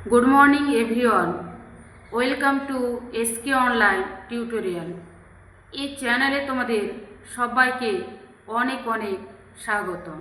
Good morning everyone. Welcome to SK Online Tutorial. এই চ্যানেলে তোমাদের সবাইকে অনেক অনেক স্বাগতম।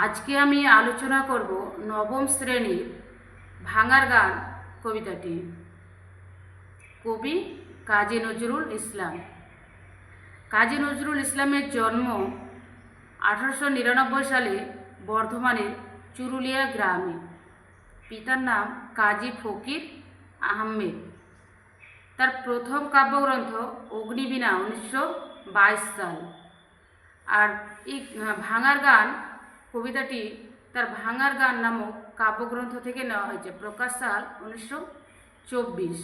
আজকে আমি আলোচনা করব নবম শ্রেণীর ভাঙার গান কবিতাটি। কবি কাজী নজরুল ইসলাম। কাজী নজরুল ইসলামের জন্ম 1899 সালে বর্ধমানের চুরুলিয়া গ্রামে। পিতার নাম কাজী ফকির আহমেদ। তার প্রথম কাব্যগ্রন্থ অগ্নিবীণা 1922 সাল। আর এই ভাঙার গান কবিতাটি তার ভাঙার গান নামক কাব্যগ্রন্থ থেকে নেওয়া হয়েছে, প্রকাশ সাল 1924।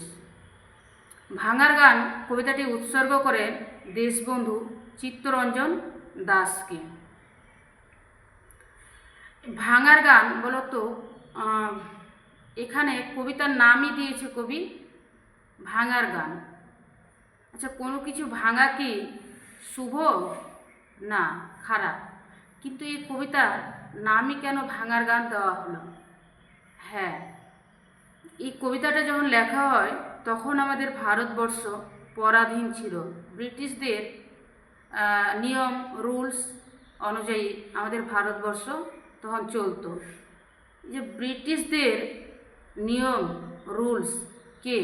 ভাঙার গান কবিতাটি উৎসর্গ করেন দেশবন্ধু চিত্তরঞ্জন দাসকে। ভাঙার গান বলতো এখানে কবিতার নামই দিয়েছে কবি ভাঙার গান। আচ্ছা, কোনো কিছু ভাঙা কি শুভ? না, খারাপ। কিন্তু এই কবিতার নামই কেন ভাঙার গান দেওয়া হলো? হ্যাঁ, এই কবিতাটা যখন লেখা হয় তখন আমাদের ভারতবর্ষ পরাধীন ছিল। ব্রিটিশদের নিয়ম রুলস অনুযায়ী আমাদের ভারতবর্ষ তখন চলতো। যে ব্রিটিশদের নিয়ম রুলসকে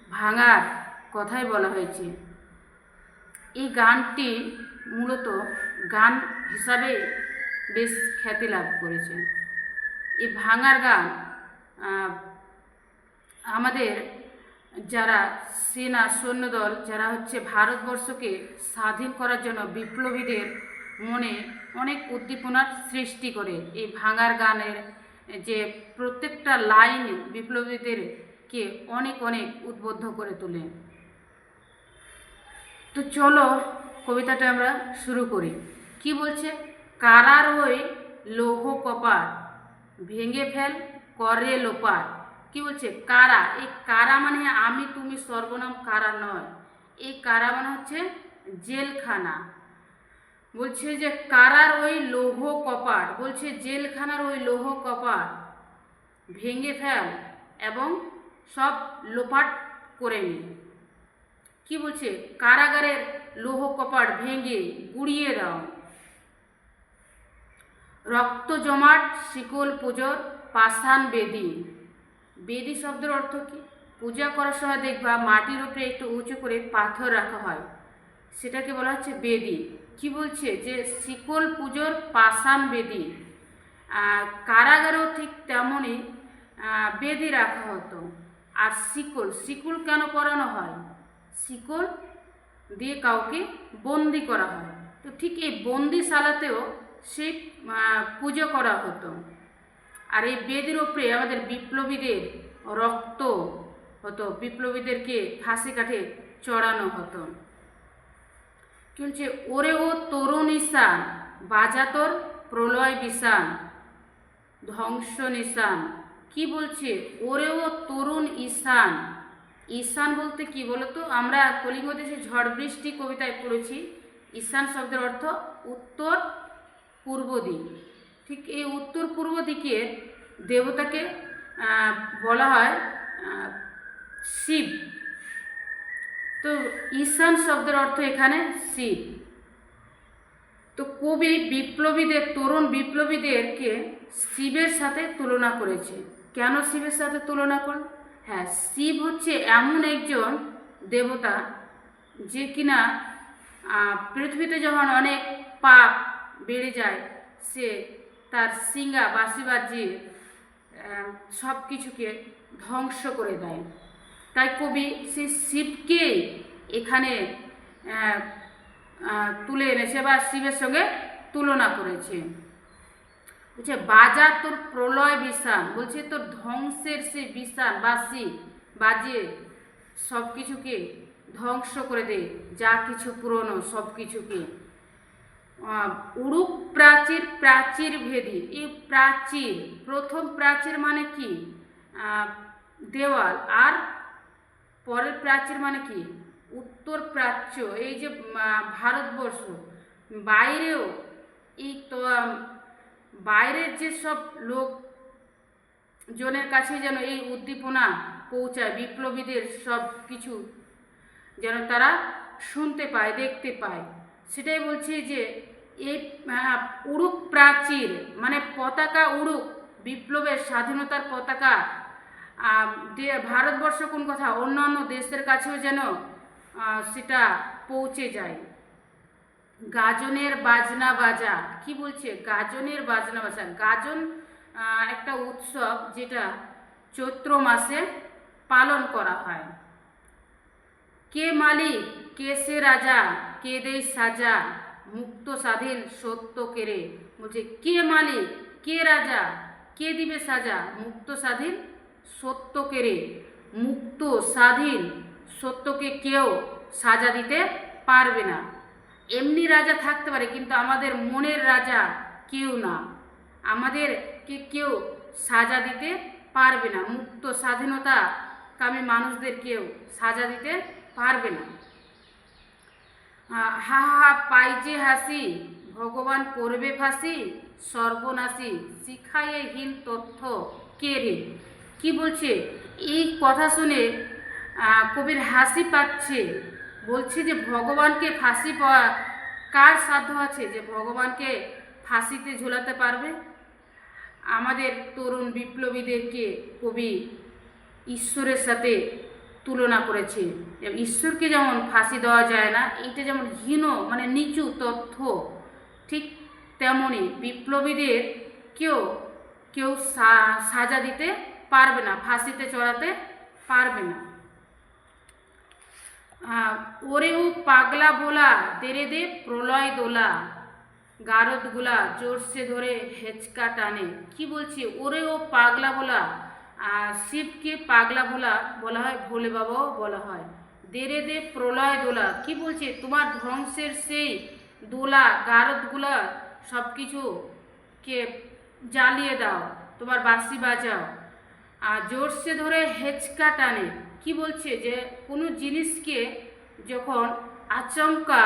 ভাঙার কথাই বলা হয়েছে। এই গানটি মূলত গান হিসাবে বেশ খ্যাতি লাভ করেছে। এই ভাঙার গান আমাদের যারা সেনা সৈন্যদল যারা ভারতবর্ষকে স্বাধীন করার জন্য বিপ্লবীদের মনে অনেক উদ্দীপনার সৃষ্টি করে। এই ভাঙার গানের যে প্রত্যেকটা লাইন বিপ্লবীদেরকে অনেক অনেক উদ্বুদ্ধ করে তোলে। তো চলো কবিতাটা আমরা শুরু করি। কি বলছে? কারার ওই লৌহ কপাট ভেঙে ফেল করে লোপাট। কি বলছে? কারা। এই কারা মানে আমি তুমি সর্বনাম কারা নয়। এই কারা মানে হচ্ছে জেলখানা। বলছে যে কারার ওই লৌহ কপাট, বলছে জেলখানার ওই লৌহ কপাট ভেঙে ফেল এবং সব লোপাট করে নি। কি বলছে? কারাগারের লৌহ কপাট ভেঙে গুড়িয়ে দাও। রক্ত জমাট শিকল পুজোর পাষাণ বেদি। বেদি শব্দের অর্থ কি? পূজা করার সময় দেখবা মাটির উপরে একটু উঁচু করে পাথর রাখা হয়, সেটাকে বলা হচ্ছে বেদি। কি বলছে? যে শিকল পুজোর পাষাণ বেদি। কারাগারেও ঠিক তেমনই বেদি রাখা হতো। আর শিকল, শিকল কেন পরানো হয়? শিকল দিয়ে কাউকে বন্দি করা হয়। তো ঠিক এই বন্দিশালাতেও সেই পুজো করা হতো। আর এই বেদির ওপরে আমাদের বিপ্লবীদের রক্ত হতো, বিপ্লবীদেরকে ফাঁসি কাঠে চড়ানো হতো। কি বলছে? ওরে ও তরুণ ঈশান বাজাতর প্রলয় বিষান ধ্বংস নিশান। কি বলছে? ওরে ও তরুণ ঈশান। ঈশান বলতে কি বলতো? আমরা কলিঙ্গ দেশে ঝড় বৃষ্টি কবিতায় পড়েছি ঈশান শব্দের অর্থ উত্তর পূর্ব দিক। ঠিক এই উত্তর পূর্ব দিকের দেবতাকে বলা হয় শিব। তো ঈশান শব্দের অর্থ এখানে শিব। তো কবি বিপ্লবীদের, তরুণ বিপ্লবীদেরকে শিবের সাথে তুলনা করেছে। কেন শিবের সাথে তুলনা করল? হ্যাঁ, শিব হচ্ছে এমন একজন দেবতা যে কিনা পৃথিবীতে যখন অনেক পাপ বেড়ে যায় সে তার সিঙ্গা বাঁশি বাজিয়ে সব কিছুকে ধ্বংস করে দেয়। তাই কবি সেই শিবকে এখানে তুলে এনেছে বা শিবের সঙ্গে তুলনা করেছে। বলছে বাজা তোর প্রলয় বিষান, বলছে তোর ধ্বংসের সে বিষান বাঁশি বাজিয়ে সব কিছুকে ধ্বংস করে দে, যা কিছু পুরনো সব কিছুকে। উড়ুক প্রাচীর প্রাচীর ভেদি। এই প্রাচীর, প্রথম প্রাচীর মানে কি? দেওয়াল। আর পরের প্রাচীর মানে কি? উত্তর প্রাচ্য। এই যে ভারতবর্ষ বাইরেও এই তো বাইরের যেসব লোক জনের কাছে যেন এই উদ্দীপনা পৌঁছায়, বিপ্লবীদের সব কিছু যেন তারা শুনতে পায়, দেখতে পায়। সেটাই বলছি যে এই উড়ুক প্রাচীর, মানে পতাকা উড়ুক, বিপ্লবের স্বাধীনতার পতাকা ভারতবর্ষ কোন কথা, অন্যান্য দেশের কাছেও যেন সেটা পৌঁছে যায়। গাজনের বাজনা বাজা, কি বলছে? গাজনের বাজনা বাজা। গাজন একটা উৎসব যেটা চৈত্র মাসে পালন করা হয়। কে মালিক, কে সে রাজা, কে দেই সাজা, মুক্ত স্বাধীন সত্য কেরে। বলছে কে মালিক, কে রাজা, কে দিবে সাজা, মুক্ত স্বাধীন সত্য কেরে। মুক্ত স্বাধীন সত্যকে কেউ সাজা দিতে পারবে না। এমনি রাজা থাকতে পারে, কিন্তু আমাদের মনের রাজা কেউ না, আমাদেরকে কেউ সাজা দিতে পারবে না। মুক্ত স্বাধীনতা কামী মানুষদের কেউ সাজা দিতে পারবে না। হা হা পাই যে হাসি, ভগবান করবে ফাঁসি, সর্বনাশী শিখায়ে হীন তথ্য কে রে। কি বলছে? এই কথা শুনে কবির হাসি পাচ্ছে। বলছে যে ভগবানকে ফাঁসি পাওয়া কার সাধ্য আছে যে ভগবানকে ফাঁসিতে ঝুলাতে পারবে? আমাদের তরুণ বিপ্লবীদেরকে কবি ঈশ্বরের সাথে তুলনা করেছে। ঈশ্বরকে যেমন ফাঁসি দেওয়া যায় না, এটা যেমন হীন মানে নিচু তথ্য, ঠিক তেমনই বিপ্লবীদের কেউ সাজা দিতে পারবে না, ফাঁসিতে চড়াতে পারবে না। ওরেও পাগলা বোলা, তেরে দে প্রলয় দোলা, গারদগুলা জোরসে ধরে হেঁচকা টানে। কি বলছে? ওরেও পাগলা বোলা, শিবকে পাগলা বলা হয়, ভোলে বাবাও বলা হয়। দেরে দে প্রলয় দোলা, কি বলছে? তোমার ধ্বংসের সেই দোলা, গারদগুলা সব কিছুকে জ্বালিয়ে দাও, তোমার বাঁশি বাজাও। আর জোরসে ধরে হেঁচকা টানে, কি বলছে? যে কোনো জিনিসকে যখন আচমকা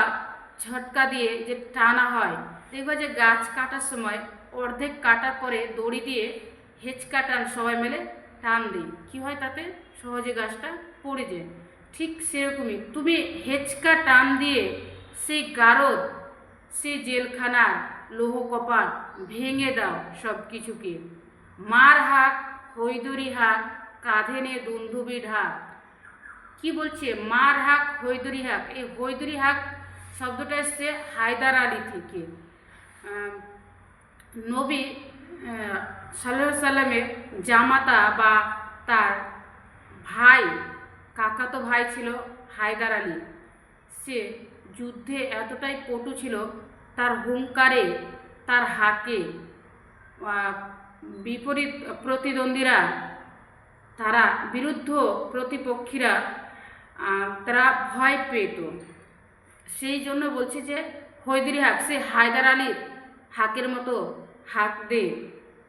ঝটকা দিয়ে যে টানা হয়, দেখবে যে গাছ কাটার সময় অর্ধেক কাটার পরে দড়ি দিয়ে হেঁচকা টান সবাই মিলে টান দিই, কী হয়? তাতে সহজে গাছটা পড়ে যায়। ঠিক সেরকমই তুমি হেঁচকা টান দিয়ে সেই গারদ, সেই জেলখানার লৌহ কপাট ভেঙে দাও সব কিছুকে। মার হাক, হৈদরি হাক, কাঁধে নে দুন্ধুবি ঢাক। কি বলছে? মার হাক, হৈদরি হাক। এই হৈদরি হাক শব্দটা এসছে হায়দার আলী থেকে। নবী সাল্লাল্লাহু সাল্লামের জামাতা বা তার ভাই, কাকাতো ভাই ছিল হায়দার আলী। সে যুদ্ধে এতটাই পটু ছিল, তার হুঙ্কারে, তার হাকে বিপরীত প্রতিদ্বন্দ্বীরা, তারা বিরুদ্ধ প্রতিপক্ষীরা তারা ভয় পেত। সেই জন্য বলছে যে হৈদরি হাক, সে হায়দার আলীর হাকের মতো হাক দে।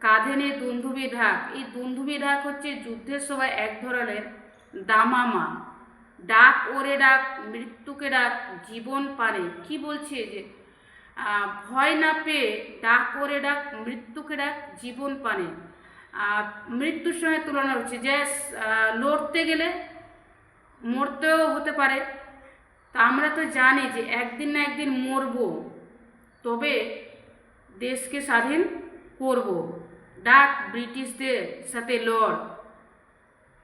কাঁধে নে দুন্ধুবি ঢাক। এই দুন্ধুবি ঢাক হচ্ছে যুদ্ধের সময় এক ধরনের দামামা। ডাক ওরে ডাক, মৃত্যুকে ডাক, জীবন পানে। কি বলছে? যে ভয় না পেয়ে ডাক ওরে ডাক, মৃত্যুকে ডাক, জীবন পানে। মৃত্যুর সঙ্গে তুলনা হচ্ছে যে লড়তে গেলে মরতেও হতে পারে। তা আমরা তো জানি যে একদিন না একদিন মরব, তবে দেশকে স্বাধীন করব। ডাক ব্রিটিশদের সাথে লড়,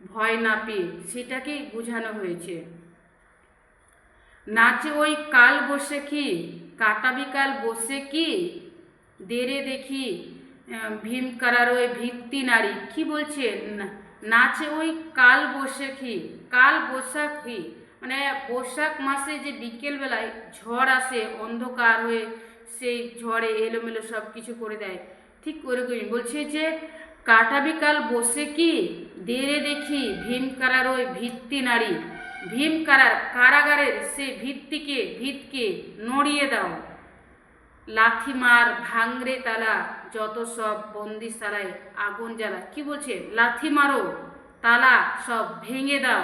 ভয় না পেয়ে, সেটাকেই বোঝানো হয়েছে। নাচে ওই কাল বৈশাখী, কাটাবি কাল বসে কি, দেরে দেখি ভীম কারার ওই ভিত্তি নারী। কি বলছে? নাচে ওই কাল বৈশাখী। কাল বৈশাখী মানে বৈশাখ মাসে যে বিকেলবেলায় ঝড় আসে, অন্ধকার হয়ে সেই ঝড়ে এলোমেলো সব কিছু করে দেয়, ঠিক ওরকমই বলছে যে কাটাবি কাল বসে কি, দেরে দেখি ভীম কারার ওই ভিত্তি নারী। ভীম কারাগারের সে ভিতকে নড়িয়ে দাও। লাথি মার ভাঙরে তালা, যত সব বন্দিশালায় আগুন জ্বালা। কি বলছে? লাথি মারো, তালা সব ভেঙে দাও,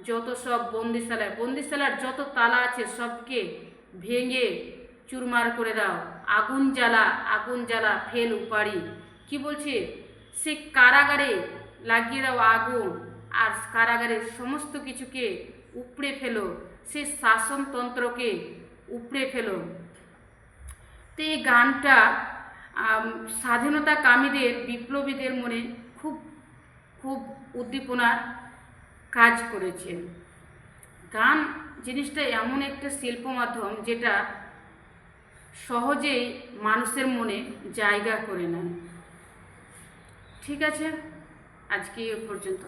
যত সব বন্দিশালার যত তালা আছে সবকে ভেঙে চুরমার করে দাও। আগুন জ্বালা ফেল উপাড়ি। কি বলছে? সে কারাগারে লাগিয়ে দেওয়া আগুন আর কারাগারের সমস্ত কিছুকে উপড়ে ফেলো, সে শাসনতন্ত্রকে উপড়ে ফেলো। তো এই গানটা স্বাধীনতাকামীদের বিপ্লবীদের মনে খুব খুব উদ্দীপনার কাজ করেছে। গান জিনিসটা এমন একটা শিল্প মাধ্যম যেটা সহজেই মানুষের মনে জায়গা করে নেয়। ঠিক আছে, আজকে এ পর্যন্ত।